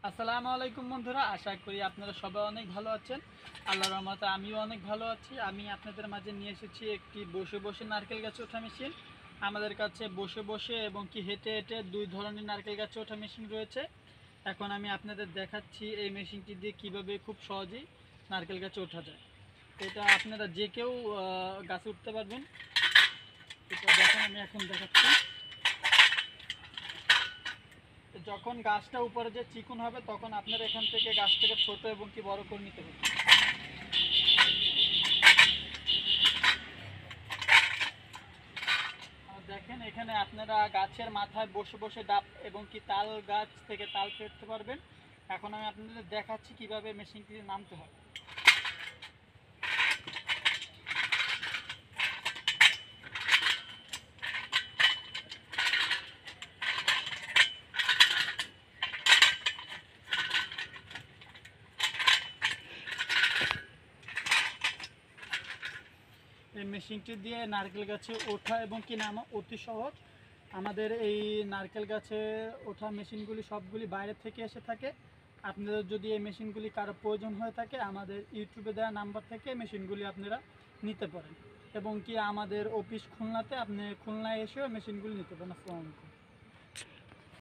আসসালামু আলাইকুম বন্ধুরা, আশা করি আপনারা সবাই অনেক ভালো আছেন। আল্লাহর রহমতে আমিও অনেক ভালো আছি। আমি আপনাদের মাঝে নিয়ে এসেছি একটি বসে বসে নারকেল গাছে ওঠা মেশিন। আমাদের কাছে বসে বসে এবং কি হেঁটে হেঁটে দুই ধরনের নারকেল গাছে ওঠা মেশিন রয়েছে। এখন আমি আপনাদের দেখাচ্ছি এই মেশিনটি দিয়ে কিভাবে খুব সহজেই নারকেল গাছে ওঠা যায়। এটা আপনারা যে কেউ গাছে উঠতে পারবেন। এটা দেখেন, আমি এখন দেখাচ্ছি। যখন গাছটা উপরে যে চিকুন হবে তখন আপনার এখান থেকে গাছটাকে ছোট এবং কি বড় করে নিতে হবে। আর দেখেন, এখানে আপনারা গাছের মাথায় বসে বসে ডাব এবং কি তাল গাছ থেকে তাল পেড়তে পারবেন। এখন আমি আপনাদের দেখাচ্ছি কিভাবে মেশিনটি নামতে হয়। এই মেশিনটি দিয়ে নারকেল গাছে ওঠা এবং কি নামা অতি সহজ। আমাদের এই নারকেল গাছে ওঠা মেশিনগুলি সবগুলি বাইরে থেকে এসে থাকে। আপনাদের যদি এই মেশিনগুলি কারো প্রয়োজন হয়ে থাকে, আমাদের ইউটিউবে দেওয়া নাম্বার থেকে মেশিনগুলি আপনারা নিতে পারেন এবং কি আমাদের অফিস খুলনাতে, আপনি খুলনায় এসেও মেশিনগুলি নিতে পারেন। আসসালামু আলাইকুম।